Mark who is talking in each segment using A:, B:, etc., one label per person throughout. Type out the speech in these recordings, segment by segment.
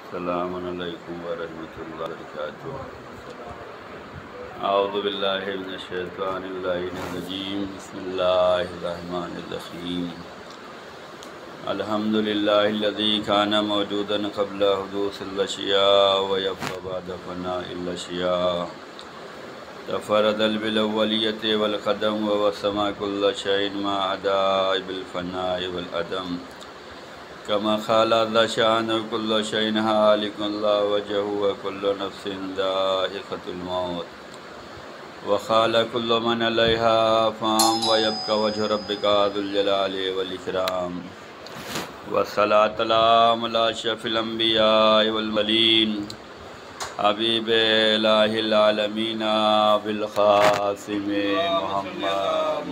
A: السلام علیکم ورحمۃ اللہ وبرکاتہ۔ اعوذ باللہ من الشیطان الرجیم، بسم اللہ الرحمن الرحیم۔ الحمد للہ الذی کان موجودا قبل حدوث الاشیاء ویبقی بعد فناء الاشیاء، تفرد بالاولیۃ والقدم ووسع کل شیء ما عدا بالفناء والعدم، کما قال ذا شأن کل شیء ہالک لا وجہ وکل نفس ذائقۃ الموت، وقال کل من علیہا فان ویبقی وجہ ربک ذو الجلال والاکرام، والصلاۃ والسلام علی اشرف الانبیاء والمرسلین، حبیب الہ العالمین بالقاسم محمد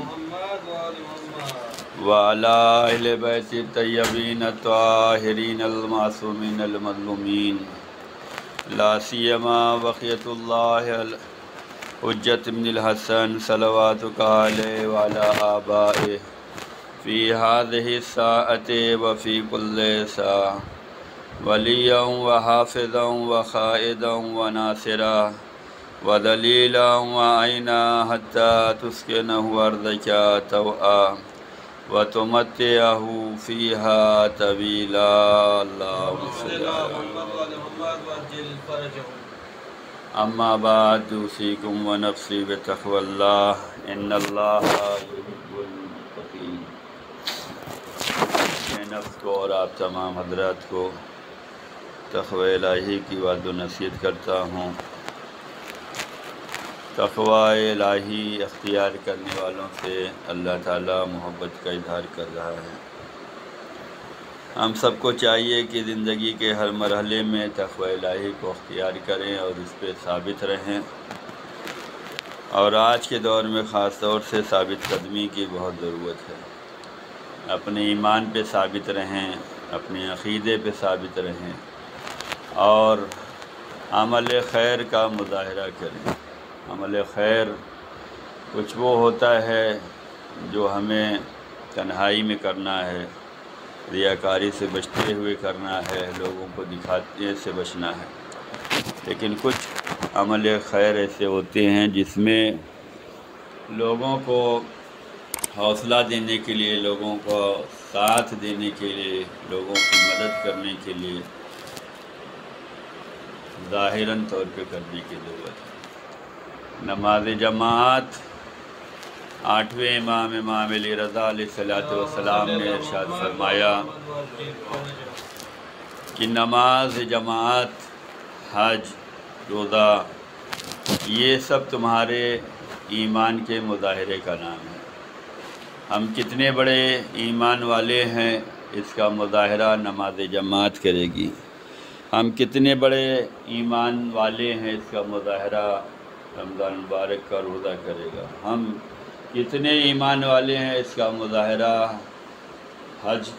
A: وعلی اہل بیت الطیبین الطاہرین المعصومین المظلومین، لا سیما بقیۃ اللہ حجۃ بن الحسن صلواتک علیہ وعلی آبائہ فی هذه الساعۃ وفی کل ساعۃ، ولیا وحافظا وقائدا وناصرا ودلیلا وعینا حتی تسکنہ ارضک طوعا وتمتعہ فیہا طویلا، اللہم صل علی محمد۔ اما بعد، اوصیکم ونفسی بتقوی اللہ، ان اللہ یحب المتقین۔ میں نفس کو اور آپ تمام حضرات کو تقوی الہی کی وعد و نصیحت کرتا ہوں۔ تقوی الہی اختیار کرنے والوں سے اللہ تعالیٰ محبت کا اظہار کر رہا ہے۔ ہم سب کو چاہیے کہ زندگی کے ہر مرحلے میں تقوی الہی کو اختیار کریں اور اس پہ ثابت رہیں، اور آج کے دور میں خاص طور سے ثابت قدمی کی بہت ضرورت ہے۔ اپنے ایمان پہ ثابت رہیں، اپنے عقیدے پہ ثابت رہیں، اور عمل خیر کا مظاہرہ کریں۔ عمل خیر کچھ وہ ہوتا ہے جو ہمیں تنہائی میں کرنا ہے، ریاکاری سے بچتے ہوئے کرنا ہے، لوگوں کو دکھانے سے بچنا ہے، لیکن کچھ عمل خیر ایسے ہوتے ہیں جس میں لوگوں کو حوصلہ دینے کے لیے، لوگوں کو ساتھ دینے کے لیے، لوگوں کی مدد کرنے کے لیے ظاہراً طور پہ کرنے کی ضرورت ہے۔ نماز جماعت، 8ویں امام علی رضا علیہ السلام نے ارشاد فرمایا کہ نماز جماعت، حج، روزہ، یہ سب تمہارے ایمان کے مظاہرے کا نام ہے۔ ہم کتنے بڑے ایمان والے ہیں، اس کا مظاہرہ نماز جماعت کرے گی۔ ہم کتنے بڑے ایمان والے ہیں، اس کا مظاہرہ رمضان مبارک کا روزہ کرے گا۔ ہم کتنے ایمان والے ہیں، اس کا مظاہرہ حج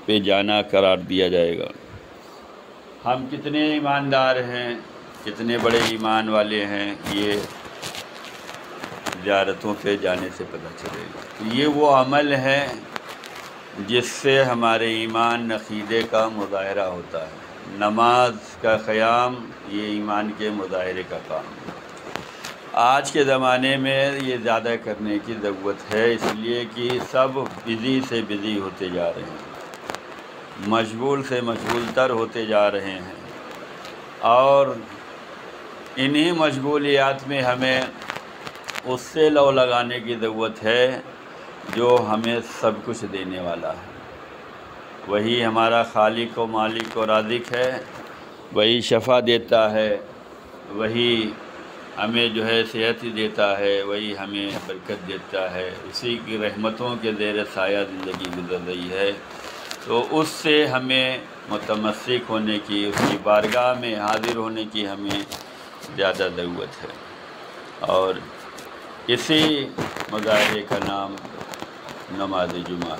A: پہ جانا قرار دیا جائے گا۔ ہم کتنے ایماندار ہیں، کتنے بڑے ایمان والے ہیں، یہ زیارتوں پہ جانے سے پتہ چلے گا۔ یہ وہ عمل ہے جس سے ہمارے ایمان، عقیدے کا مظاہرہ ہوتا ہے۔ نماز کا قیام یہ ایمان کے مظاہرے کا کام ہے۔ آج کے زمانے میں یہ زیادہ کرنے کی ضرورت ہے، اس لیے کہ سب بزی سے بزی ہوتے جا رہے ہیں، مشغول سے مشغول تر ہوتے جا رہے ہیں، اور انہی مشغولیات میں ہمیں اس سے لو لگانے کی ضرورت ہے جو ہمیں سب کچھ دینے والا ہے۔ وہی ہمارا خالق و مالک و رازق ہے، وہی شفا دیتا ہے، وہی ہمیں جو ہے صحت دیتا ہے، وہی ہمیں برکت دیتا ہے، اسی کی رحمتوں کے زیر سایہ زندگی گزر رہی ہے۔ تو اس سے ہمیں متمسک ہونے کی، اس کی بارگاہ میں حاضر ہونے کی ہمیں زیادہ ضرورت ہے، اور اسی مظاہرے کا نام نماز جمعہ۔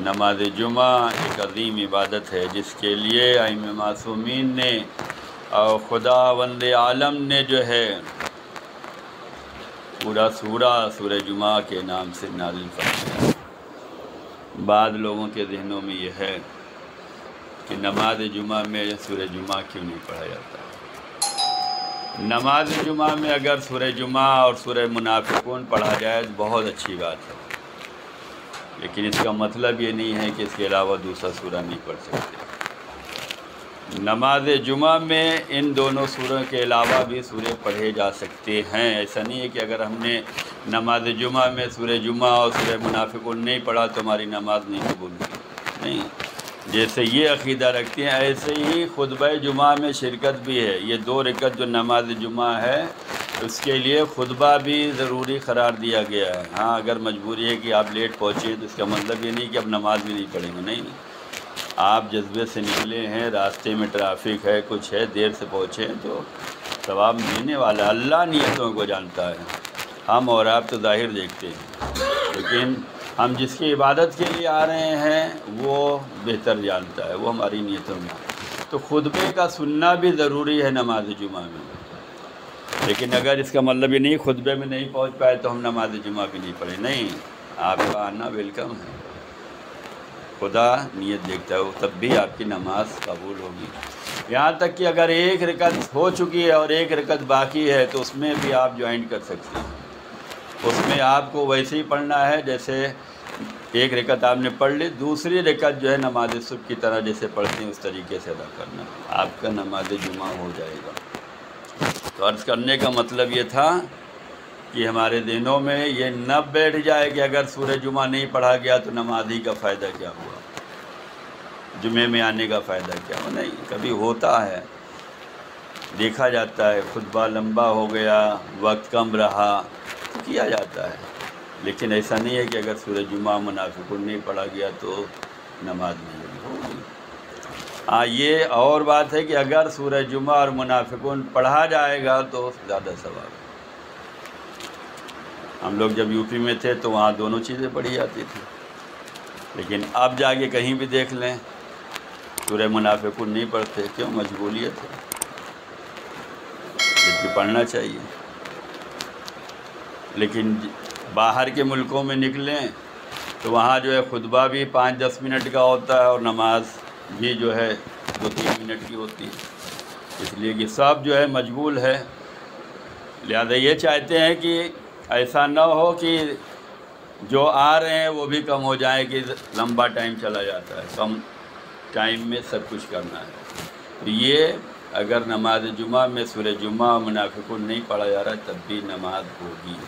A: نماز جمعہ ایک عظیم عبادت ہے جس کے لیے ائمہ معصومین نے اور خداوند عالم نے جو ہے پورا سورہ جمعہ کے نام سے نازل فرمایا۔ بعض لوگوں کے ذہنوں میں یہ ہے کہ نماز جمعہ میں سورہ جمعہ کیوں نہیں پڑھا جاتا؟ نماز جمعہ میں اگر سورہ جمعہ اور سورہ منافقون پڑھا جائے تو بہت اچھی بات ہے، لیکن اس کا مطلب یہ نہیں ہے کہ اس کے علاوہ دوسرا سورہ نہیں پڑھ سکتے۔ نماز جمعہ میں ان دونوں سوروں کے علاوہ بھی سورے پڑھے جا سکتے ہیں۔ ایسا نہیں ہے کہ اگر ہم نے نماز جمعہ میں سورہ جمعہ اور سورہ منافقون نہیں پڑھا تو ہماری نماز نہیں قبول ہوئی، نہیں۔ جیسے یہ عقیدہ رکھتے ہیں ایسے ہی خطبہ جمعہ میں شرکت بھی ہے۔ یہ 2 رکعت جو نماز جمعہ ہے اس کے لیے خطبہ بھی ضروری قرار دیا گیا ہے۔ ہاں اگر مجبوری ہے کہ آپ لیٹ پہنچے تو اس کا مطلب یہ نہیں کہ اب نماز بھی نہیں پڑھیں گے، نہیں۔ آپ جذبے سے نکلے ہیں، راستے میں ٹرافک ہے، کچھ ہے، دیر سے پہنچے ہیں تو ثواب ملنے والا، اللہ نیتوں کو جانتا ہے۔ ہم اور آپ تو ظاہر دیکھتے ہیں، لیکن ہم جس کی عبادت کے لیے آ رہے ہیں وہ بہتر جانتا ہے، وہ ہماری نیتوں میں۔ تو خطبے کا سننا بھی ضروری ہے نماز جمعہ میں، لیکن اگر اس کا مطلب یہ نہیں خطبے میں نہیں پہنچ پائے تو ہم نماز جمعہ بھی نہیں پڑھیں، نہیں۔ آپ کا آنا ویلکم ہے، خدا نیت دیکھتا ہے، تب بھی آپ کی نماز قبول ہوگی۔ یہاں تک کہ اگر 1 رکعت ہو چکی ہے اور 1 رکعت باقی ہے تو اس میں بھی آپ جوائن کر سکتے ہیں۔ اس میں آپ کو ویسے ہی پڑھنا ہے جیسے 1 رکعت آپ نے پڑھ لی، دوسری رکعت جو ہے نماز صبح کی طرح جیسے پڑھتے ہیں اس طریقے سے ادا کرنا، آپ کا نماز جمعہ ہو جائے گا۔ تو عرض کرنے کا مطلب یہ تھا کہ ہمارے دینوں میں یہ نہ بیٹھ جائے کہ اگر سورہ جمعہ نہیں پڑھا گیا تو نماز ہی کا فائدہ کیا ہوا، جمعے میں آنے کا فائدہ کیا ہوا۔ نہیں، کبھی ہوتا ہے، دیکھا جاتا ہے خطبہ لمبا ہو گیا، وقت کم رہا تو کیا جاتا ہے، لیکن ایسا نہیں ہے کہ اگر سورہ جمعہ منافقون نہیں پڑھا گیا تو نماز نہیں ہوگی۔ ہاں یہ اور بات ہے کہ اگر سورہ جمعہ اور منافقون پڑھا جائے گا تو زیادہ ثواب ہے۔ ہم لوگ جب یو پی میں تھے تو وہاں دونوں چیزیں پڑھی جاتی تھیں، لیکن اب جا کے کہیں بھی دیکھ لیں سورہ منافقون نہیں پڑھتے، کیوں؟ مجبوریت ہے، جبکہ پڑھنا چاہیے۔ لیکن باہر کے ملکوں میں نکلیں تو وہاں جو ہے خطبہ بھی 5-10 منٹ کا ہوتا ہے اور نماز بھی جو ہے 2-3 منٹ کی ہوتی ہے، اس لیے کہ سب جو ہے مشغول ہے۔ لہذا یہ چاہتے ہیں کہ ایسا نہ ہو کہ جو آ رہے ہیں وہ بھی کم ہو جائیں کہ لمبا ٹائم چلا جاتا ہے، کم ٹائم میں سب کچھ کرنا ہے۔ تو یہ اگر نماز جمعہ میں سورہ جمعہ منافقون نہیں پڑھا جا رہا تب بھی نماز ہوگی۔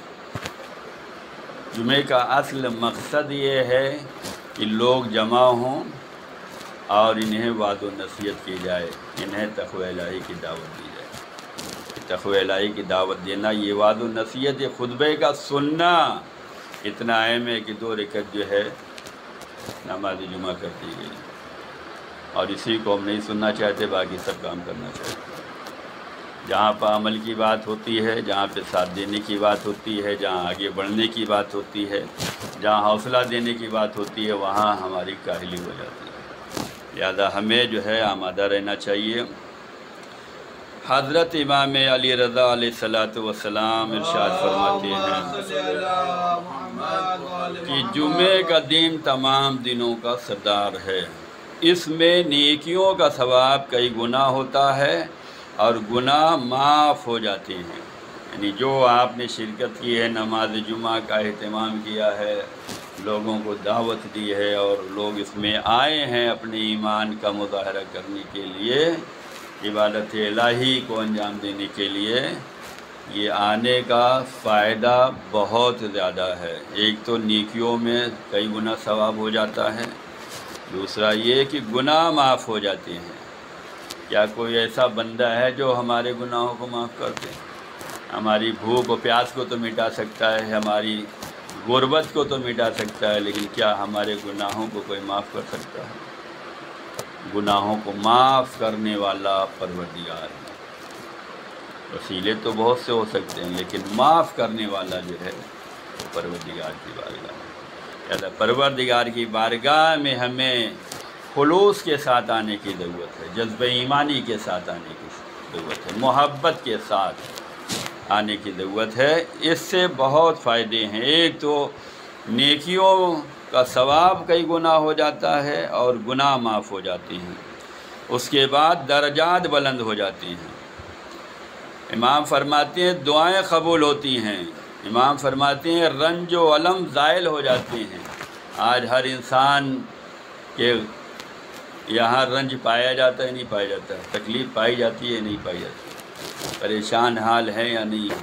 A: جمعے کا اصل مقصد یہ ہے کہ لوگ جمع ہوں اور انہیں وعظ و نصیحت کی جائے، انہیں تقوی الہی کی دعوت دی جائے۔ تقوی الہی کی دعوت دینا، یہ وعظ و نصیحت، یہ خطبے کا سننا اتنا اہم ہے کہ 2 رکعت جو ہے نماز جمعہ کر دی گئی، اور اسی کو ہم نہیں سننا چاہتے، باقی سب کام کرنا چاہتے۔ جہاں پہ عمل کی بات ہوتی ہے، جہاں پہ ساتھ دینے کی بات ہوتی ہے، جہاں آگے بڑھنے کی بات ہوتی ہے، جہاں حوصلہ دینے کی بات ہوتی ہے، وہاں ہماری کاہلی ہو جاتی ہے۔ لہذا ہمیں جو ہے آمادہ رہنا چاہیے۔ حضرت امام علی رضا علیہ الصلوۃ والسلام ارشاد فرماتے ہیں کہ جمعے کا دن تمام دنوں کا سردار ہے، اس میں نیکیوں کا ثواب کئی گنا ہوتا ہے اور گناہ معاف ہو جاتے ہیں۔ یعنی جو آپ نے شرکت کی ہے، نماز جمعہ کا اہتمام کیا ہے، لوگوں کو دعوت دی ہے اور لوگ اس میں آئے ہیں اپنے ایمان کا مظاہرہ کرنے کے لیے، عبادت الہی کو انجام دینے کے لیے، یہ آنے کا فائدہ بہت زیادہ ہے۔ ایک تو نیکیوں میں کئی گنا ثواب ہو جاتا ہے، دوسرا یہ کہ گناہ معاف ہو جاتے ہیں۔ کیا کوئی ایسا بندہ ہے جو ہمارے گناہوں کو معاف کر دے؟ ہماری بھوک و پیاس کو تو مٹا سکتا ہے، ہماری غربت کو تو مٹا سکتا ہے، لیکن کیا ہمارے گناہوں کو کوئی معاف کر سکتا ہے؟ گناہوں کو معاف کرنے والا پروردگار ہے۔ وسیلے تو بہت سے ہو سکتے ہیں، لیکن معاف کرنے والا جو ہے وہ پروردگار کی بارگاہ ہے۔ لہذا پروردگار کی بارگاہ میں ہمیں خلوص کے ساتھ آنے کی ضرورت ہے، جذبہ ایمانی کے ساتھ آنے کی ضرورت ہے، محبت کے ساتھ آنے کی ضرورت ہے۔ اس سے بہت فائدے ہیں۔ ایک تو نیکیوں کا ثواب کئی گنا ہو جاتا ہے اور گناہ معاف ہو جاتے ہیں۔ اس کے بعد درجات بلند ہو جاتے ہیں۔ امام فرماتے ہیں دعائیں قبول ہوتی ہیں، امام فرماتے ہیں رنج و الم زائل ہو جاتے ہیں۔ آج ہر انسان کے یہاں رنج پایا جاتا ہے نہیں پایا جاتا ہے، تکلیف پائی جاتی ہے نہیں پائی جاتی، پریشان حال ہے یا نہیں ہے۔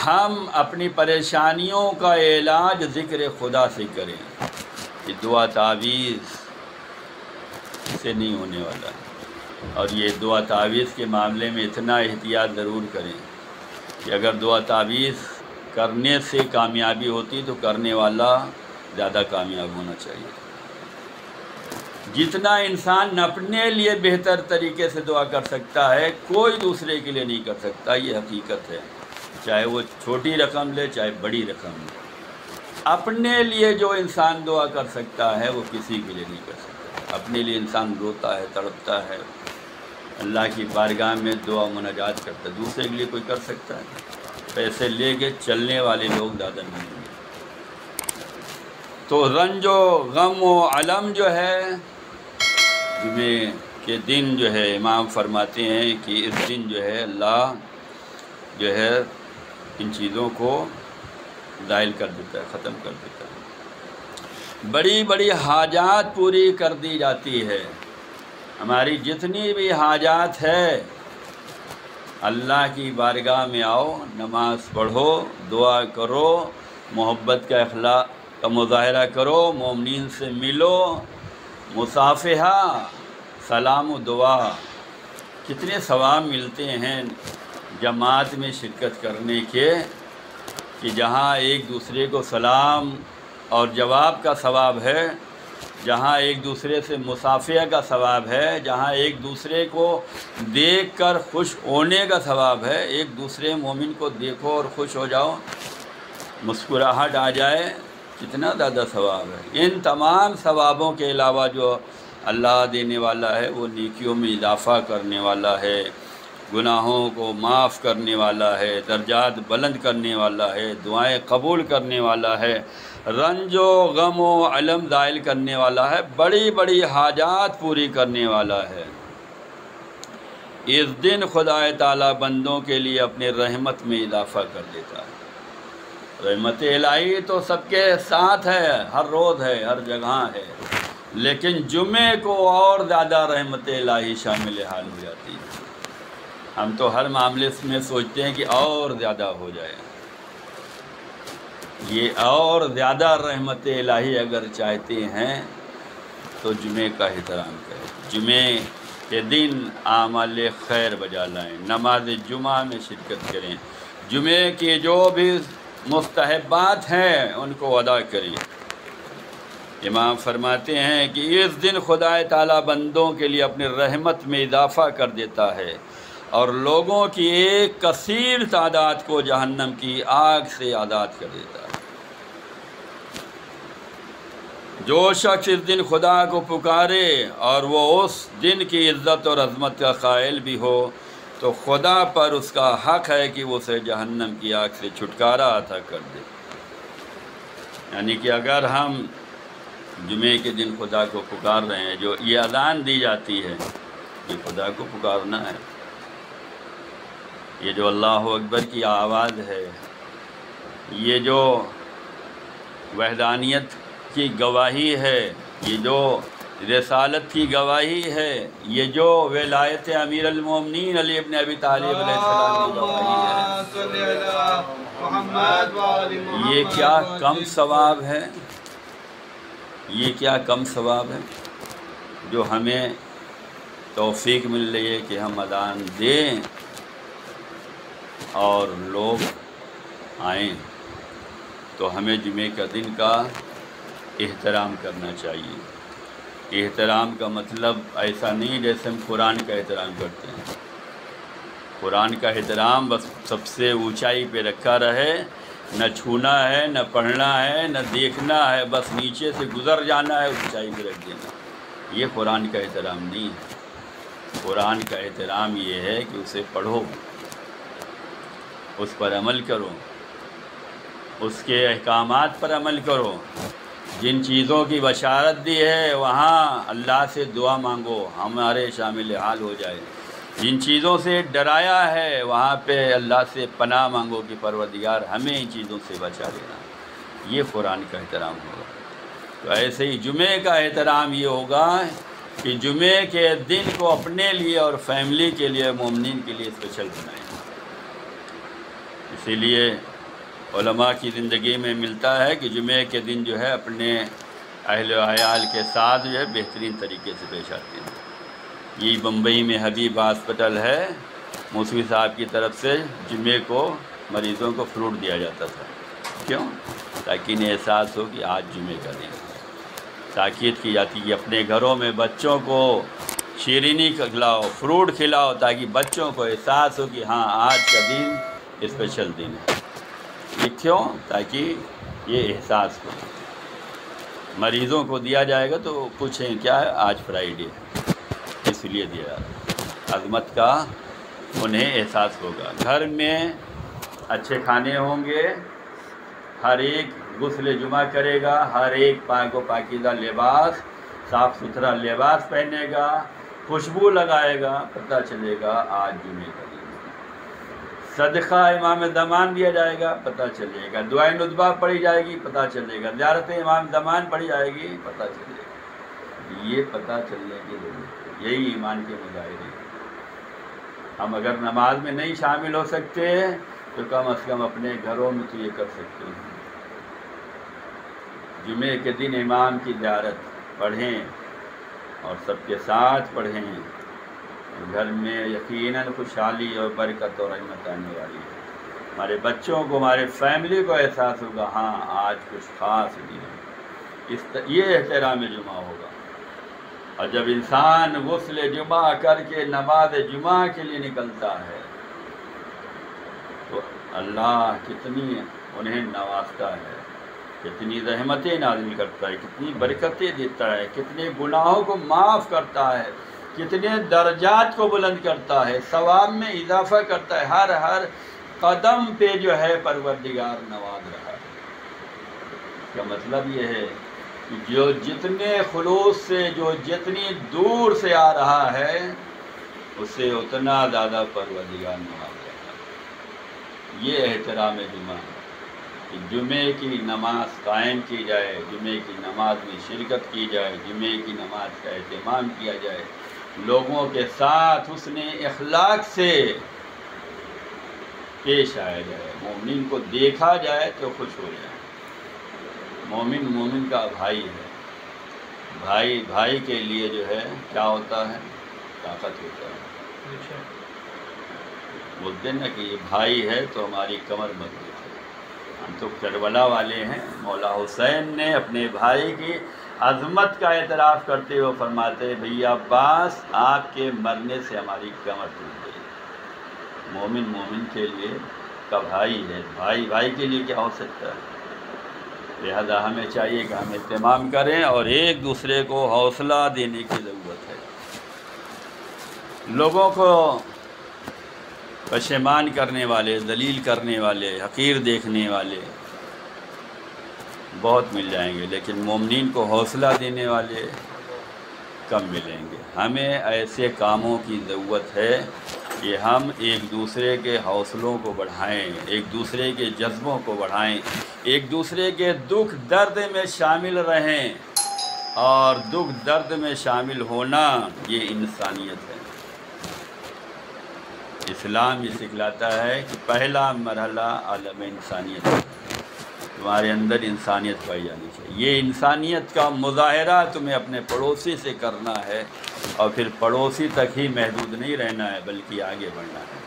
A: ہم اپنی پریشانیوں کا علاج ذکر خدا سے کریں، یہ دعا تعویذ سے نہیں ہونے والا ہے۔ اور یہ دعا تعویذ کے معاملے میں اتنا احتیاط ضرور کریں کہ اگر دعا تعویذ کرنے سے کامیابی ہوتی تو کرنے والا زیادہ کامیاب ہونا چاہیے۔ جتنا انسان اپنے لیے بہتر طریقے سے دعا کر سکتا ہے کوئی دوسرے کے لیے نہیں کر سکتا، یہ حقیقت ہے، چاہے وہ چھوٹی رقم لے چاہے بڑی رقم لے۔ اپنے لیے جو انسان دعا کر سکتا ہے وہ کسی کے لیے نہیں کر سکتا۔ اپنے لیے انسان روتا ہے، تڑپتا ہے، اللہ کی بارگاہ میں دعا مناجات کرتا ہے، دوسرے کے لیے کوئی کر سکتا ہے؟ پیسے لے کے چلنے والے لوگ زیادہ نہیں ہیں۔ تو رنج و غم و علم جو ہے جمعے کے دن جو ہے امام فرماتے ہیں کہ اس دن جو ہے اللہ جو ہے ان چیزوں کو زائل کر دیتا ہے، ختم کر دیتا ہے۔ بڑی بڑی حاجات پوری کر دی جاتی ہے، ہماری جتنی بھی حاجات ہے اللہ کی بارگاہ میں آؤ، نماز پڑھو، دعا کرو، محبت کا اخلاق کا مظاہرہ کرو، مومنین سے ملو، مصافحہ، سلام و دعا۔ کتنے ثواب ملتے ہیں جماعت میں شرکت کرنے کے، کہ جہاں ایک دوسرے کو سلام اور جواب کا ثواب ہے، جہاں ایک دوسرے سے مصافحہ کا ثواب ہے، جہاں ایک دوسرے کو دیکھ کر خوش ہونے کا ثواب ہے۔ ایک دوسرے مومن کو دیکھو اور خوش ہو جاؤ، مسکراہٹ آ جائے، کتنا زیادہ ثواب ہے۔ ان تمام ثوابوں کے علاوہ جو اللہ دینے والا ہے وہ نیکیوں میں اضافہ کرنے والا ہے، گناہوں کو معاف کرنے والا ہے، درجات بلند کرنے والا ہے، دعائیں قبول کرنے والا ہے، رنج و غم و علم زائل کرنے والا ہے، بڑی بڑی حاجات پوری کرنے والا ہے۔ اس دن خدا تعالیٰ بندوں کے لیے اپنے رحمت میں اضافہ کر دیتا ہے۔ رحمت الہی تو سب کے ساتھ ہے، ہر روز ہے، ہر جگہ ہے، لیکن جمعے کو اور زیادہ رحمت الہی شامل حال ہو جاتی ہے۔ ہم تو ہر معاملے میں سوچتے ہیں کہ اور زیادہ ہو جائے، یہ اور زیادہ رحمت الہی اگر چاہتے ہیں تو جمعے کا احترام کریں، جمعے کے دن اعمال خیر بجا لائیں، نماز جمعہ میں شرکت کریں، جمعے کی جو بھی مستحبات ہیں ان کو ادا کریں۔ امام فرماتے ہیں کہ اس دن خدا تعالیٰ بندوں کے لیے اپنی رحمت میں اضافہ کر دیتا ہے اور لوگوں کی ایک کثیر تعداد کو جہنم کی آگ سے آزاد کر دیتا ہے۔ جو شخص اس دن خدا کو پکارے اور وہ اس دن کی عزت اور عظمت کا قائل بھی ہو تو خدا پر اس کا حق ہے کہ وہ اسے جہنم کی آگ سے چھٹکارا عطا کر دے۔ یعنی کہ اگر ہم جمعے کے دن خدا کو پکار رہے ہیں، جو یہ اذان دی جاتی ہے یہ خدا کو پکارنا ہے، یہ جو اللہ اکبر کی آواز ہے، یہ جو وحدانیت کی گواہی ہے، یہ جو رسالت کی گواہی ہے، یہ جو ولایت امیر المومنین علی ابن ابی طالب علیہ السلام کی گواہی ہے، یہ کیا کم ثواب ہے، یہ کیا کم ثواب ہے جو ہمیں توفیق مل رہی ہے کہ ہم اذان دیں اور لوگ آئیں۔ تو ہمیں جمعے کا دن کا احترام کرنا چاہیے۔ احترام کا مطلب ایسا نہیں جیسے ہم قرآن کا احترام کرتے ہیں، قرآن کا احترام بس سب سے اونچائی پہ رکھا رہے، نہ چھونا ہے، نہ پڑھنا ہے، نہ دیکھنا ہے، بس نیچے سے گزر جانا ہے، اونچائی پہ رکھ دینا۔ یہ قرآن کا احترام نہیں ہے۔ قرآن کا احترام یہ ہے کہ اسے پڑھو، اس پر عمل کرو، اس کے احکامات پر عمل کرو، جن چیزوں کی بشارت دی ہے وہاں اللہ سے دعا مانگو ہمارے شامل حال ہو جائے، جن چیزوں سے ڈرایا ہے وہاں پہ اللہ سے پناہ مانگو کہ پروردگار ہمیں ان چیزوں سے بچا لینا۔ یہ قرآن کا احترام ہوگا۔ تو ایسے ہی جمعے کا احترام یہ ہوگا کہ جمعے کے دن کو اپنے لیے اور فیملی کے لیے، مومنین کے لیے اسپیشل بنائیں۔ اسی لیے علماء کی زندگی میں ملتا ہے کہ جمعے کے دن جو ہے اپنے اہل و عیال کے ساتھ جو ہے بہترین طریقے سے پیش آتے ہیں۔ یہ بمبئی میں حبیب ہاسپٹل ہے، موسوی صاحب کی طرف سے جمعے کو مریضوں کو فروٹ دیا جاتا تھا۔ کیوں؟ تاکہ انہیں احساس ہو کہ آج جمعے کا دن ہے۔ تاکید کی جاتی ہے اپنے گھروں میں بچوں کو شیرینی کھلاؤ، فروٹ کھلاؤ، تاکہ بچوں کو احساس ہو کہ ہاں آج کا دن اسپیشل دن ہے۔ یہ کیوں؟ تاکہ یہ احساس ہو۔ مریضوں کو دیا جائے گا تو پوچھیں کیا ہے، آج فرائیڈے ہے، اس لیے دیا جاتا ہے۔ عظمت کا انہیں احساس ہوگا۔ گھر میں اچھے کھانے ہوں گے، ہر ایک غسل جمعہ کرے گا، ہر ایک پاک و پاکیزہ لباس، صاف ستھرا لباس پہنے گا، خوشبو لگائے گا، پتہ چلے گا آج جمعے کا دن ہے۔ صدقہ امام زمان دیا جائے گا، پتہ چلے گا۔ دعائے ندبہ پڑھی جائے گی، پتہ چلے گا۔ زیارت امام زمان پڑھی جائے گی، پتہ چلے گا۔ یہ پتہ چلنے کی ضرورت ہے، یہی ایمان کے مظاہرے ہیں۔ ہم اگر نماز میں نہیں شامل ہو سکتے تو کم از کم اپنے گھروں میں تو یہ کر سکتے ہیں۔ جمعے کے دن امام کی زیارت پڑھیں اور سب کے ساتھ پڑھیں، گھر میں یقیناً خوشحالی اور برکت اور رحمت آنے والی ہے۔ ہمارے بچوں کو، ہمارے فیملی کو احساس ہوگا ہاں آج کچھ خاص دن ہے۔ یہ احترام جمعہ ہوگا۔ اور جب انسان غسل جمعہ کر کے نماز جمعہ کے لیے نکلتا ہے تو اللہ کتنی انہیں نوازتا ہے، کتنی رحمتیں نازل کرتا ہے، کتنی برکتیں دیتا ہے، کتنے گناہوں کو معاف کرتا ہے، کتنے درجات کو بلند کرتا ہے، ثواب میں اضافہ کرتا ہے۔ ہر قدم پہ جو ہے پروردگار نواز رہا ہے۔ اس کا مطلب یہ ہے کہ جو جتنے خلوص سے، جو جتنی دور سے آ رہا ہے، اسے اتنا زیادہ پروردگار نواز رہا ہے۔ یہ احترام جمعہ ہے کہ جمعے کی نماز قائم کی جائے، جمعے کی نماز میں شرکت کی جائے، جمعے کی نماز کا اہتمام کیا جائے، لوگوں کے ساتھ حسن اخلاق سے پیش آیا جائے، مومن کو دیکھا جائے تو خوش ہو جائے۔ مومن مومن کا بھائی ہے، بھائی بھائی کے لیے جو ہے کیا ہوتا ہے؟ طاقت ہوتا ہے۔ بولتے ہیں نا کہ یہ بھائی ہے تو ہماری کمر مضبوط ہے۔ ہم تو کربلا والے ہیں۔ مولا حسین نے اپنے بھائی کی عظمت کا اعتراف کرتے ہوئے فرماتے بھیا عباس آپ کے مرنے سے ہماری کمر ٹوٹ گئی۔ مومن مومن کے لیے کا بھائی ہے، بھائی بھائی کے لیے کیا ہو سکتا ہے؟ لہذا ہمیں چاہیے کہ ہم اہتمام کریں اور ایک دوسرے کو حوصلہ دینے کی ضرورت ہے۔ لوگوں کو پشیمان کرنے والے، ذلیل کرنے والے، حقیر دیکھنے والے بہت مل جائیں گے، لیکن مومنین کو حوصلہ دینے والے کم ملیں گے۔ ہمیں ایسے کاموں کی ضرورت ہے کہ ہم ایک دوسرے کے حوصلوں کو بڑھائیں، ایک دوسرے کے جذبوں کو بڑھائیں، ایک دوسرے کے دکھ درد میں شامل رہیں، اور دکھ درد میں شامل ہونا یہ انسانیت ہے۔ اسلام یہ سکھلاتا ہے کہ پہلا مرحلہ عالم انسانیت ہے، تمہارے اندر انسانیت پائی جانی چاہیے۔ یہ انسانیت کا مظاہرہ تمہیں اپنے پڑوسی سے کرنا ہے، اور پھر پڑوسی تک ہی محدود نہیں رہنا ہے بلکہ آگے بڑھنا ہے۔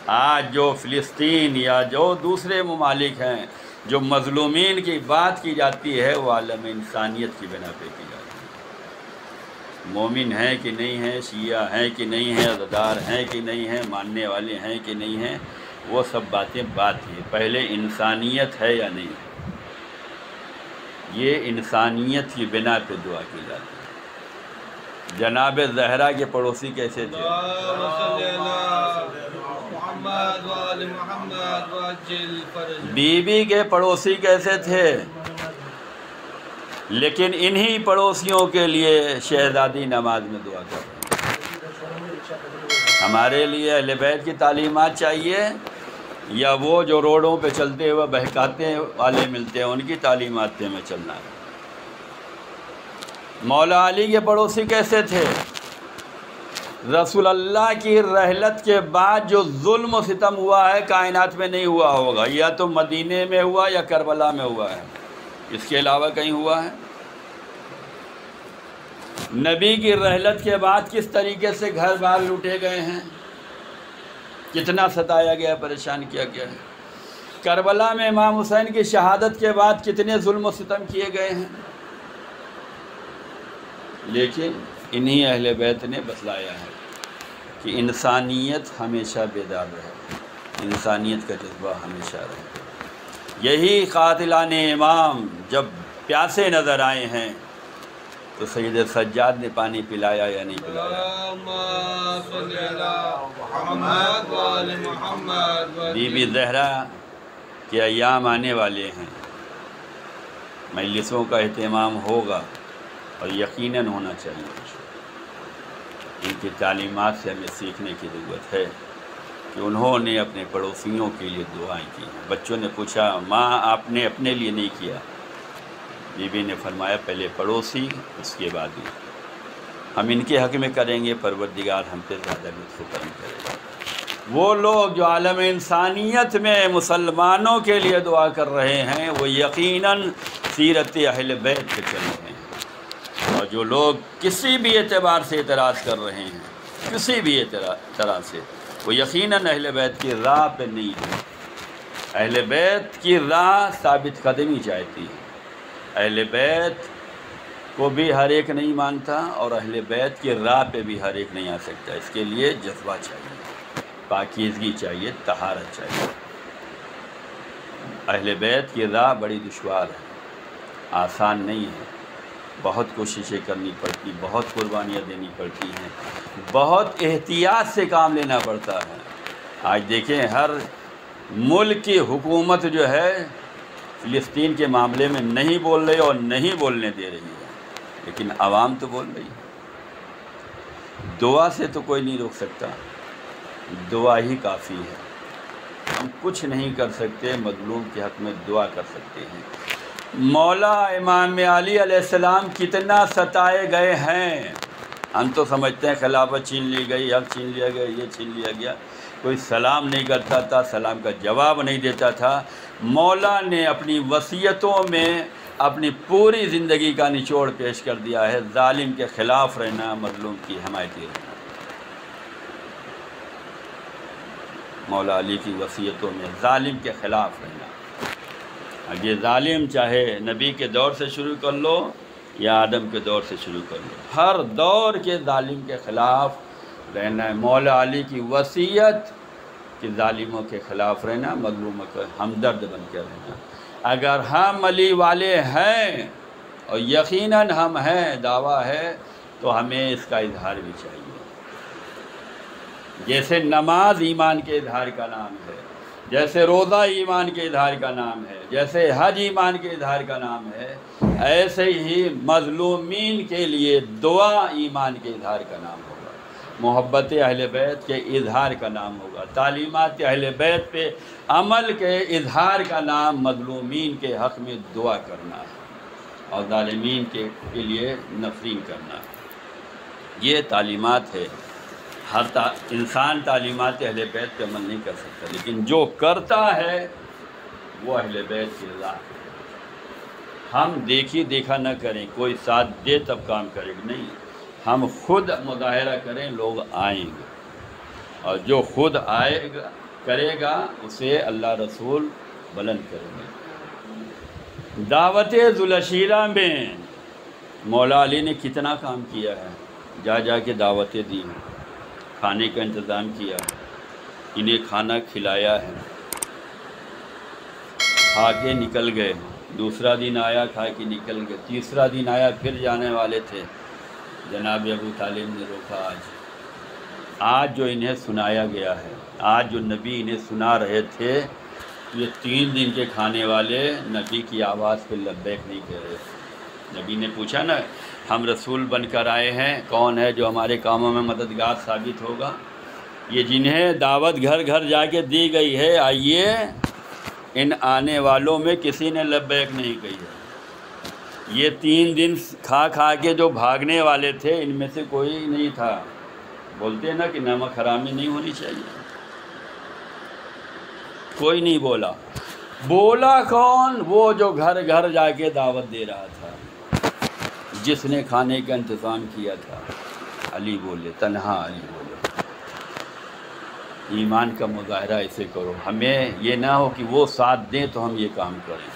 A: آج جو فلسطین یا جو دوسرے ممالک ہیں، جو مظلومین کی بات کی جاتی ہے، وہ عالم انسانیت کی بنا پہ کی جاتی ہے۔ مومن ہیں کہ نہیں ہیں، شیعہ ہیں کہ نہیں ہیں، عزادار ہیں کہ نہیں ہیں، ماننے والے ہیں کہ نہیں ہیں، وہ سب باتیں بات ہیں، پہلے انسانیت ہے یا نہیں ہے۔ یہ انسانیت کی بنا پہ دعا کی جاتی ہے۔ جناب زہرا کے پڑوسی کیسے تھے؟ بی بی کے پڑوسی کیسے تھے؟ لیکن انہی پڑوسیوں کے لیے شہزادی نماز میں دعا کر رہے ہیں۔ ہمارے لیے اہل بیت کی تعلیمات چاہیے یا وہ جو روڈوں پہ چلتے ہوئے بہکاتے والے ملتے ہیں ان کی تعلیمات میں چلنا ہے؟ مولا علی کے پڑوسی کیسے تھے؟ رسول اللہ کی رحلت کے بعد جو ظلم و ستم ہوا ہے کائنات میں نہیں ہوا ہوگا، یا تو مدینے میں ہوا یا کربلا میں ہوا ہے، اس کے علاوہ کہیں ہوا ہے؟ نبی کی رحلت کے بعد کس طریقے سے گھر بار لوٹے گئے ہیں، کتنا ستایا گیا، پریشان کیا گیا ہے۔ کربلا میں امام حسین کی شہادت کے بعد کتنے ظلم و ستم کیے گئے ہیں، لیکن انہی اہل بیت نے بتلایا ہے کہ انسانیت ہمیشہ بیدار رہے، انسانیت کا جذبہ ہمیشہ رہے۔ یہی قاتلان امام جب پیاسے نظر آئے ہیں تو سید سجاد نے پانی پلایا یا نہیں پلایا؟ بی بی زہرا کے ایام آنے والے ہیں، مجلسوں کا اہتمام ہوگا اور یقیناً ہونا چاہیے۔ ان کی تعلیمات سے ہمیں سیکھنے کی ضرورت ہے کہ انہوں نے اپنے پڑوسیوں کے لیے دعائیں کی۔ بچوں نے پوچھا ماں آپ نے اپنے لیے نہیں کیا؟ بی بی نے فرمایا پہلے پڑوسی اس کے بعد ہی ہم ان کے حق میں کریں گے، پروردگار ہم پہ زیادہ لطف و کرم کرے گا۔ وہ لوگ جو عالم انسانیت میں مسلمانوں کے لیے دعا کر رہے ہیں وہ یقیناً سیرت اہل بیت پہ چل رہے ہیں، اور جو لوگ کسی بھی اعتبار سے اعتراض کر رہے ہیں، کسی بھی طرح سے، وہ یقیناً اہل بیت کی راہ پہ نہیں ہے۔ اہل بیت کی راہ ثابت قدمی چاہتی ہے۔ اہل بیت کو بھی ہر ایک نہیں مانتا اور اہل بیت کی راہ پہ بھی ہر ایک نہیں آ سکتا۔ اس کے لیے جذبہ چاہیے، پاکیزگی چاہیے، طہارت چاہیے۔ اہل بیت کی راہ بڑی دشوار ہے، آسان نہیں ہے، بہت کوششیں کرنی پڑتی، بہت قربانیاں دینی پڑتی ہیں، بہت احتیاط سے کام لینا پڑتا ہے۔ آج دیکھیں ہر ملک کی حکومت جو ہے فلسطین کے معاملے میں نہیں بول رہی اور نہیں بولنے دے رہی ہے، لیکن عوام تو بول رہی ہے۔ دعا سے تو کوئی نہیں روک سکتا، دعا ہی کافی ہے۔ ہم کچھ نہیں کر سکتے، مظلوم کے حق میں دعا کر سکتے ہیں۔ مولا امام علی علیہ السلام کتنا ستائے گئے ہیں۔ ہم تو سمجھتے ہیں خلافت چھین لی گئی، حق چھین لیا گیا، یہ چھین لیا گیا، کوئی سلام نہیں کرتا تھا، سلام کا جواب نہیں دیتا تھا۔ مولا نے اپنی وصیتوں میں اپنی پوری زندگی کا نچوڑ پیش کر دیا ہے، ظالم کے خلاف رہنا، مظلوم کی حمایتی رہنا۔ مولا علی کی وصیتوں میں ظالم کے خلاف رہنا۔ اب یہ ظالم چاہے نبی کے دور سے شروع کر لو یا آدم کے دور سے شروع کر لو، ہر دور کے ظالم کے خلاف رہنا ہے۔ مولا علی کی وصیت کہ ظالموں کے خلاف رہنا، مظلوموں کا ہمدرد بن کے رہنا۔ اگر ہم علی والے ہیں اور یقیناً ہم ہیں، دعویٰ ہے، تو ہمیں اس کا اظہار بھی چاہیے۔ جیسے نماز ایمان کے اظہار کا نام ہے، جیسے روزہ ایمان کے اظہار کا نام ہے، جیسے حج ایمان کے اظہار کا نام ہے، ایسے ہی مظلومین کے لیے دعا ایمان کے اظہار کا نام ہوگا، محبت اہل بیت کے اظہار کا نام ہوگا، تعلیمات اہل بیت پہ عمل کے اظہار کا نام مظلومین کے حق میں دعا کرنا ہے اور ظالمین کے لیے نفرین کرنا ہے۔ یہ تعلیمات ہے۔ ہر انسان تعلیمات اہل بیت پہ عمل نہیں کر سکتا، لیکن جو کرتا ہے وہ اہل بیت کی راہ ہے۔ ہم دیکھی دیکھا نہ کریں، کوئی ساتھ دے تب کام کرے گا، نہیں، ہم خود مظاہرہ کریں، لوگ آئیں گے، اور جو خود آئے گا کرے گا اسے اللہ رسول بلند کریں گے۔ دعوت ذوالشیرہ میں مولا علی نے کتنا کام کیا ہے، جا جا کے دعوتیں دی ہیں، کھانے کا انتظام کیا، انہیں کھانا کھلایا ہے، کھا کے نکل گئے، دوسرا دن آیا کھا کے نکل گئے، تیسرا دن آیا پھر جانے والے تھے، جناب ابو طالب نے روکا۔ آج جو انہیں سنایا گیا ہے، آج جو نبی انہیں سنا رہے تھے، یہ 3 دن کے کھانے والے نبی کی آواز پہ لبیک نہیں کہہ رہے، نبی نے پوچھا نا ہم رسول بن کر آئے ہیں، کون ہے جو ہمارے کاموں میں مددگار ثابت ہوگا؟ یہ جنہیں دعوت گھر گھر جا کے دی گئی ہے، آئیے، ان آنے والوں میں کسی نے لبیک نہیں کہی ہے۔ یہ 3 دن کھا کھا کے جو بھاگنے والے تھے ان میں سے کوئی نہیں تھا، بولتے ہیں نا کہ نمک حرامی نہیں ہونی چاہیے، کوئی نہیں بولا۔ بولا کون؟ وہ جو گھر گھر جا کے دعوت دے رہا تھا، جس نے کھانے کا انتظام کیا تھا، علی بولے، تنہا علی بولے۔ ایمان کا مظاہرہ ایسے کرو، ہمیں یہ نہ ہو کہ وہ ساتھ دیں تو ہم یہ کام کریں،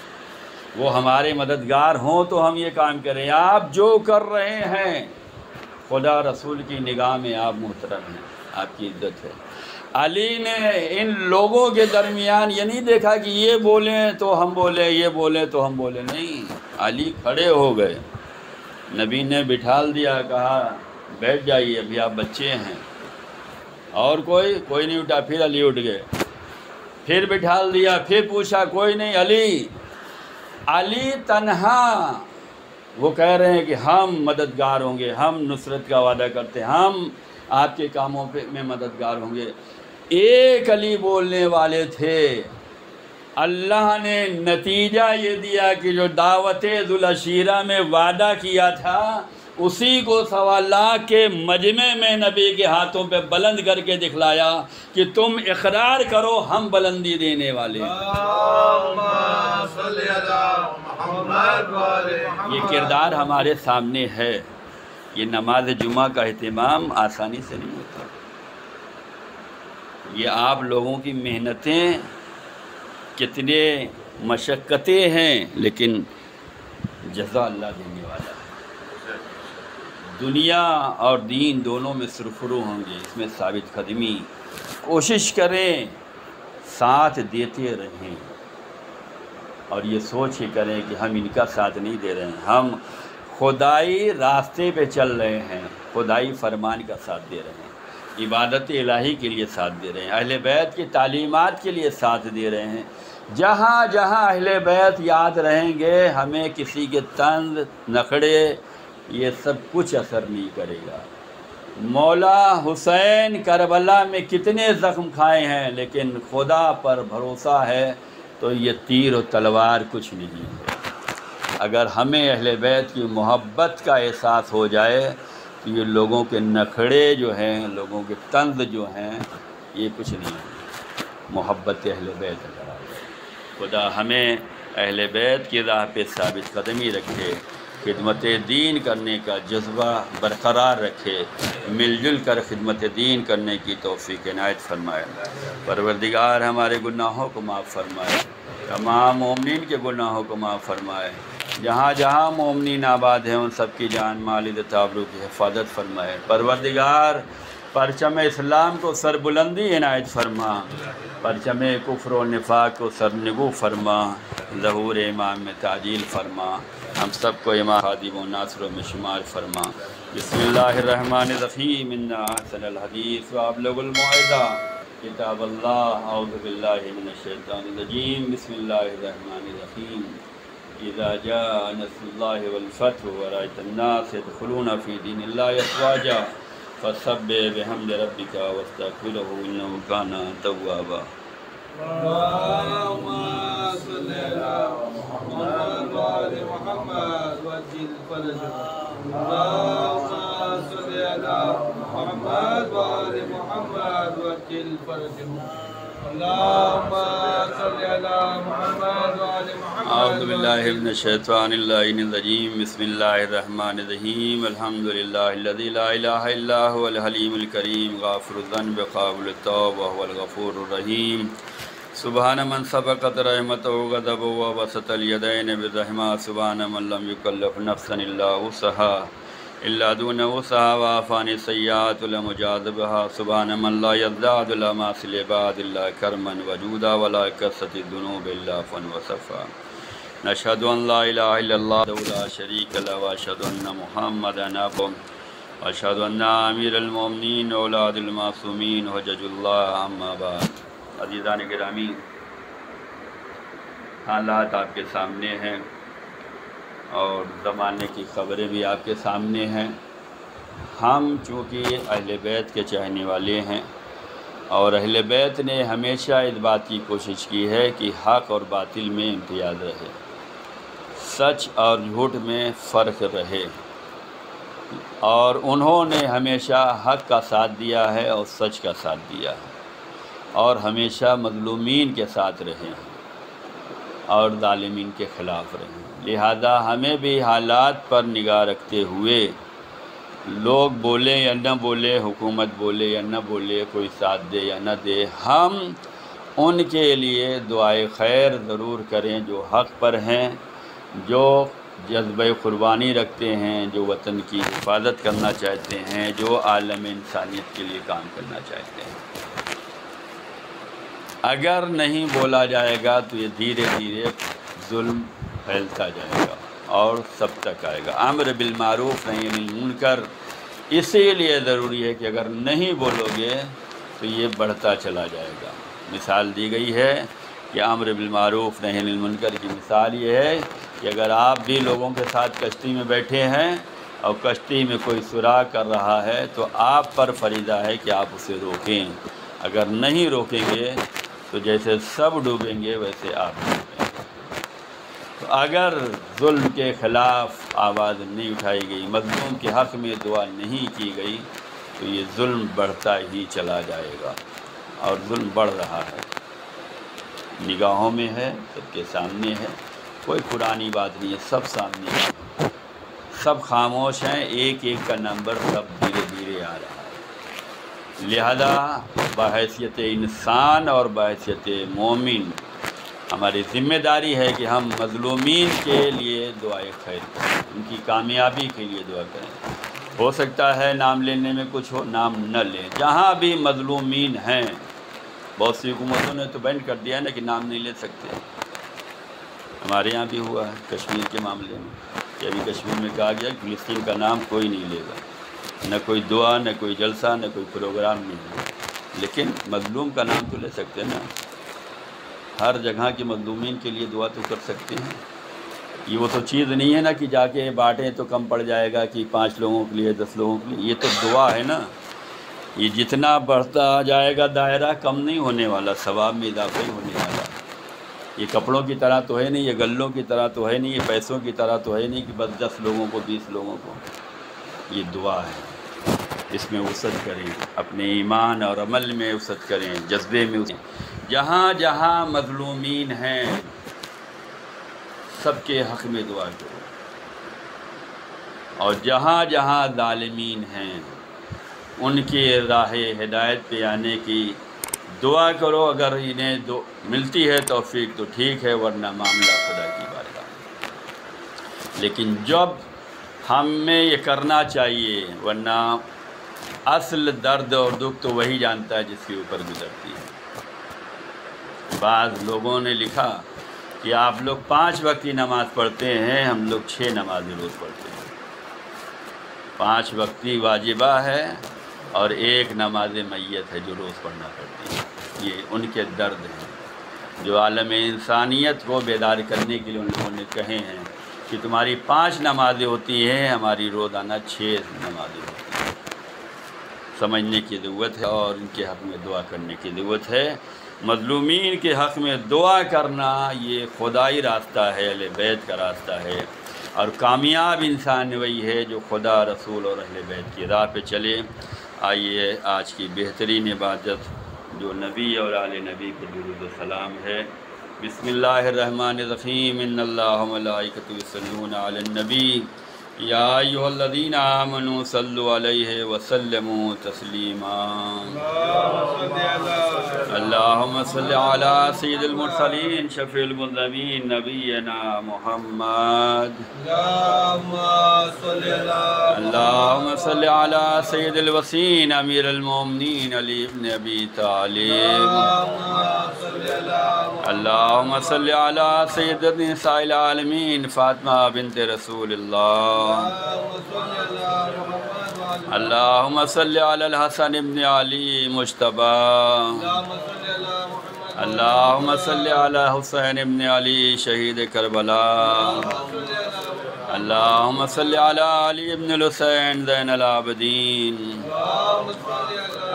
A: وہ ہمارے مددگار ہوں تو ہم یہ کام کریں۔ آپ جو کر رہے ہیں خدا رسول کی نگاہ میں آپ محترم ہیں، آپ کی عزت ہے۔ علی نے ان لوگوں کے درمیان یہ نہیں دیکھا کہ یہ بولیں تو ہم بولیں، یہ بولیں تو ہم بولیں، نہیں، علی کھڑے ہو گئے، نبی نے بٹھال دیا، کہا بیٹھ جائیے، ابھی آپ بچے ہیں۔ اور کوئی نہیں اٹھا، پھر علی اٹھ گئے، پھر بٹھال دیا، پھر پوچھا، کوئی نہیں، علی تنہا، وہ کہہ رہے ہیں کہ ہم مددگار ہوں گے، ہم نصرت کا وعدہ کرتے ہیں، ہم آپ کے کاموں میں مددگار ہوں گے۔ ایک علی بولنے والے تھے، اللہ نے نتیجہ یہ دیا کہ جو دعوت ذوالعشیرہ میں وعدہ کیا تھا اسی کو 1.25 لاکھ کے مجمع میں نبی کے ہاتھوں پہ بلند کر کے دکھلایا کہ تم اقرار کرو ہم بلندی دینے والے ہیں۔ یہ کردار ہمارے سامنے ہے۔ یہ نماز جمعہ کا اہتمام آسانی سے نہیں ہوتا، یہ آپ لوگوں کی محنتیں، کتنے مشقتیں ہیں، لیکن جزا اللہ دینے والا ہے۔ دنیا اور دین دونوں میں سرخرو ہوں گے، اس میں ثابت قدمی، کوشش کریں، ساتھ دیتے رہیں، اور یہ سوچ کے کریں کہ ہم ان کا ساتھ نہیں دے رہے ہیں، ہم خدائی راستے پہ چل رہے ہیں، خدائی فرمان کا ساتھ دے رہے ہیں، عبادت الہی کے لیے ساتھ دے رہے ہیں، اہل بیت کی تعلیمات کے لیے ساتھ دے رہے ہیں۔ جہاں جہاں اہل بیت یاد رہیں گے، ہمیں کسی کے طنز، نخڑے، یہ سب کچھ اثر نہیں کرے گا۔ مولا حسین کربلا میں کتنے زخم کھائے ہیں، لیکن خدا پر بھروسہ ہے تو یہ تیر و تلوار کچھ نہیں ہے۔ اگر ہمیں اہل بیت کی محبت کا احساس ہو جائے تو یہ لوگوں کے نخڑے جو ہیں، لوگوں کے طنز جو ہیں، یہ کچھ نہیں ہے۔ محبت اہل بیت اگر آ جائے، خدا ہمیں اہل بیت کی راہ پہ ثابت قدمی رکھے، خدمت دین کرنے کا جذبہ برقرار رکھے، مل جل کر خدمت دین کرنے کی توفیق عنایت فرمائے۔ پروردگار ہمارے گناہوں کو معاف فرمائے، تمام مومنین کے گناہوں کو معاف فرمائے، جہاں جہاں مومنین آباد ہیں ان سب کی جان مال عزت آبرو کی حفاظت فرمائے۔ پروردگار پرچم اسلام کو سربلندی عنایت فرما، پرچم کفر و نفاق کو سرنگو فرما، ظہور امام میں تعجیل فرما، ہم سب کو امام خادم و ناصر و مشمار فرما۔ بسم اللہ الرحمن الرحیم، انا احسن الحدیث وابلغ الموعظہ کتاب اللہ، اعوذ باللہ من الشیطان الرجیم، بسم اللہ الرحمن الرحیم، اذا جاء نصر اللہ والفتح ورأیت الناس يدخلون فی دین اللہ افواجا فسبح بحمد ربک واستغفرہ انہ کان توابا۔ اللهم صل على محمد وآل محمد وعجل فرجهم، اللهم صل على محمد وآل محمد وعجل فرجهم، اللهم صل على محمد وآل محمد۔ اعوذ باللہ من الشیطان اللعین الرجیم، بسم اللہ الرحمن الرحیم، الحمد للہ الذی لا الہ الا هو الحلیم الکریم، غافر الذنب قابل التوب وهو الغفور الرحیم، سبحان من سبقت رحمتہ غضب وبسط الیدین بالرحمہ، سبحان من لم یکلف نفسا الا وسعها الا دون وسعها وعفى عن السیئات ولم یجاز بها، سبحان من لا یزداد لما فی العباد الا کرما وجودا ولا کثرة الذنوب الا عفوا وصفا، نشهد ان لا الہ الا اللہ وحدہ لا شریک له واشهد ان محمدا عبدہ واشهد ان امیر المؤمنین اولاد المعصومین حجج اللہ، اما بعد۔ عزیزان گرامی، حالات آپ کے سامنے ہیں، اور زمانے کی خبریں بھی آپ کے سامنے ہیں۔ ہم چونکہ اہل بیت کے چاہنے والے ہیں، اور اہل بیت نے ہمیشہ اس بات کی کوشش کی ہے کہ حق اور باطل میں امتیاز رہے، سچ اور جھوٹ میں فرق رہے، اور انہوں نے ہمیشہ حق کا ساتھ دیا ہے اور سچ کا ساتھ دیا ہے، اور ہمیشہ مظلومین کے ساتھ رہے ہیں اور ظالمین کے خلاف رہے ہیں۔ لہذا ہمیں بھی حالات پر نگاہ رکھتے ہوئے، لوگ بولے یا نہ بولے، حکومت بولے یا نہ بولے، کوئی ساتھ دے یا نہ دے، ہم ان کے لیے دعائے خیر ضرور کریں جو حق پر ہیں، جو جذبہ قربانی رکھتے ہیں، جو وطن کی حفاظت کرنا چاہتے ہیں، جو عالم انسانیت کے لیے کام کرنا چاہتے ہیں۔ اگر نہیں بولا جائے گا تو یہ دھیرے دھیرے ظلم پھیلتا جائے گا اور سب تک آئے گا۔ امر بالمعروف نہی عن المنکر اسی لیے ضروری ہے کہ اگر نہیں بولو گے تو یہ بڑھتا چلا جائے گا۔ مثال دی گئی ہے کہ امر بالمعروف نہی عن المنکر کی مثال یہ ہے کہ اگر آپ بھی لوگوں کے ساتھ کشتی میں بیٹھے ہیں اور کشتی میں کوئی سراغ کر رہا ہے تو آپ پر فریضہ ہے کہ آپ اسے روکیں۔ اگر نہیں روکیں گے تو جیسے سب ڈوبیں گے ویسے آپ ڈوبیں گے۔ تو اگر ظلم کے خلاف آواز نہیں اٹھائی گئی، مظلوم کے حق میں دعا نہیں کی گئی تو یہ ظلم بڑھتا ہی چلا جائے گا، اور ظلم بڑھ رہا ہے، نگاہوں میں ہے، سب کے سامنے ہے، کوئی پرانی بات نہیں ہے، سب سامنے ہے، سب خاموش ہیں، ایک ایک کا نمبر سب دھیرے دھیرے آ رہا ہے۔ لہذا بحیثیت انسان اور بحیثیت مومن ہماری ذمہ داری ہے کہ ہم مظلومین کے لیے دعائے خیر کریں، ان کی کامیابی کے لیے دعا کریں۔ ہو سکتا ہے نام لینے میں کچھ ہو، نام نہ لیں، جہاں بھی مظلومین ہیں۔ بہت سی حکومتوں نے تو بین کر دیا ہے نا کہ نام نہیں لے سکتے۔ ہمارے یہاں بھی ہوا ہے کشمیر کے معاملے میں کہ ابھی کشمیر میں کہا گیا کہ فلسطین کا نام کوئی نہیں لے گا، نہ کوئی دعا، نہ کوئی جلسہ، نہ کوئی پروگرام نہیں ہے، لیکن مظلوم کا نام تو لے سکتے ہیں نا، ہر جگہ کے مظلومین کے لیے دعا تو کر سکتے ہیں۔ یہ وہ تو چیز نہیں ہے نا کہ جا کے بانٹیں تو کم پڑ جائے گا کہ 5 لوگوں کے لیے 10 لوگوں کے لیے، یہ تو دعا ہے نا۔ یہ جتنا بڑھتا جائے گا دائرہ کم نہیں ہونے والا، ثواب میں اضافہ ہی ہونے والا۔ یہ کپڑوں کی طرح تو ہے نہیں، یہ غلوں کی طرح تو ہے نہیں، یہ پیسوں کی طرح تو ہے نہیں کہ بس 10 لوگوں کو 20 لوگوں کو۔ یہ دعا ہے، اس میں وسعت کریں، اپنے ایمان اور عمل میں وسعت کریں، جذبے میں وسعت۔ جہاں جہاں مظلومین ہیں سب کے حق میں دعا کرو، اور جہاں جہاں ظالمین ہیں ان کی راہ ہدایت پہ آنے کی دعا کرو۔ اگر انہیں ملتی ہے توفیق تو ٹھیک ہے، ورنہ معاملہ خدا کی بارگاہ میں۔ لیکن جب ہمیں یہ کرنا چاہیے، ورنہ اصل درد اور دکھ تو وہی جانتا ہے جس کے اوپر گزرتی ہے۔ بعض لوگوں نے لکھا کہ آپ لوگ 5 وقت کی نماز پڑھتے ہیں، ہم لوگ 6 نمازیں روز پڑھتے ہیں۔ 5 وقتی واجبہ ہے اور 1 نماز میت ہے جو روز پڑھنا پڑتی ہے۔ یہ ان کے درد ہیں جو عالم انسانیت کو بیدار کرنے کے لیے ان لوگوں نے کہے ہیں کہ تمہاری 5 نمازیں ہوتی ہیں، ہماری روزانہ 6 نمازیں ہوتی ہیں۔ سمجھنے کی ضرورت ہے اور ان کے حق میں دعا کرنے کی ضرورت ہے۔ مظلومین کے حق میں دعا کرنا یہ خدائی راستہ ہے، اہل بیت کا راستہ ہے، اور کامیاب انسان وہی ہے جو خدا، رسول اور اہل بیت کی راہ پہ چلے۔ آئیے آج کی بہترین عبادت جو نبی اور آل نبی کو درود و سلام ہے۔ بسم اللہ الرحمن الرحیم، ان اللہ و ملائکتہ یصلون علی النبی یا ایھا الذین آمنوا صلوا علیہ وسلموا تسلیما۔ اللہم صل علی سید المرسلین شفیع المذنبین نبینا محمد۔ اللہم صل علی سید الوصین امیر المومنین علی ابن ابی طالب۔ اللہم صل علی سید نساء العالمین فاطمہ بنت رسول اللہ۔ اللہم صل علی الحسن ابن علی مجتبی۔ اللہم صل علی حسین ابن علی شہید کربلا۔ اللہم صلی علی علی ابن الحسین زین العابدین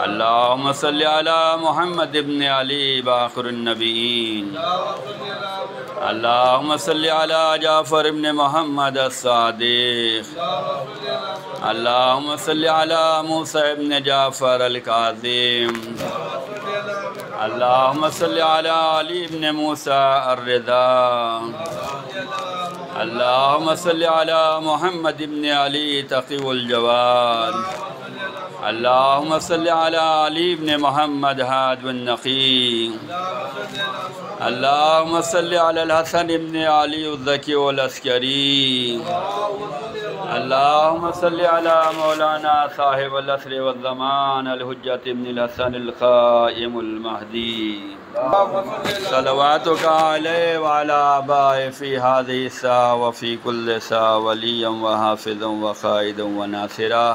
A: اللہم صلی علی محمد ابن علی باقر النبیین اللہم صلی علی جعفر ابن محمد الصادق اللہم صلی علی موسیٰ ابن جعفر الکاظم اللہم صلی علی علی ابن موسیٰ الرضا اللہم صلی علی محمد ابن علی تقی الجواد اللہم صلی علی علی ابن محمد ہاد النقی اللہم صلی علی الحسن ابن علی الذکی العسکری اللہم صلی علی مولانا صاحب العصر والزمان الحجت ابن الحسن القائم المہدی صلواتک علیہ وعلی آبائہ فی هذه الساعة وفی کل ساعة ولیا وحافظا وقائدا وناصرا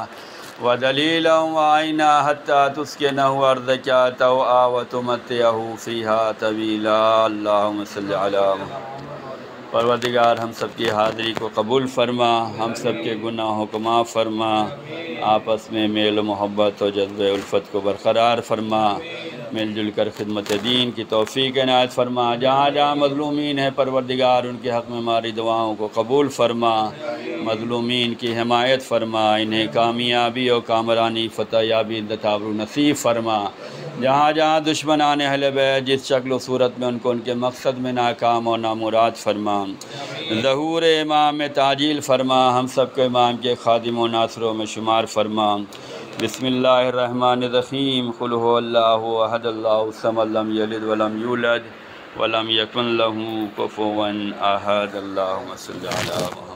A: ودلیلا وعینا حتی تسکنہ ارضک طوعا وتمتعہ فیہا طویلا اللہم صلی علی محمد۔ پروردگار ہم سب کی حاضری کو قبول فرما، ہم سب کے گناہوں کو معاف فرما، آپس میں میل و محبت و جذب الفت کو برقرار فرما، مل جل کر خدمت دین کی توفیق عنایت فرما، جہاں جہاں مظلومین ہیں پروردگار ان کے حق میں ہماری دعاؤں کو قبول فرما، مظلومین کی حمایت فرما، انہیں کامیابی و کامرانی فتح یابی دتابر نصیب فرما، جہاں جہاں دشمنان اہل بیت جس شکل و صورت میں ان کو ان کے مقصد میں ناکام و نامراد فرما، ظہور امام میں تعجیل فرما، ہم سب کو امام کے خادم و ناصروں میں شمار فرما۔ بسم اللہ الرحمن الرحیم، قل هو اللہ احد اللہ الصمد لم یلد ولم یولد ولم یکن لہ کفوا احد۔ اللہم صلی علی محمد۔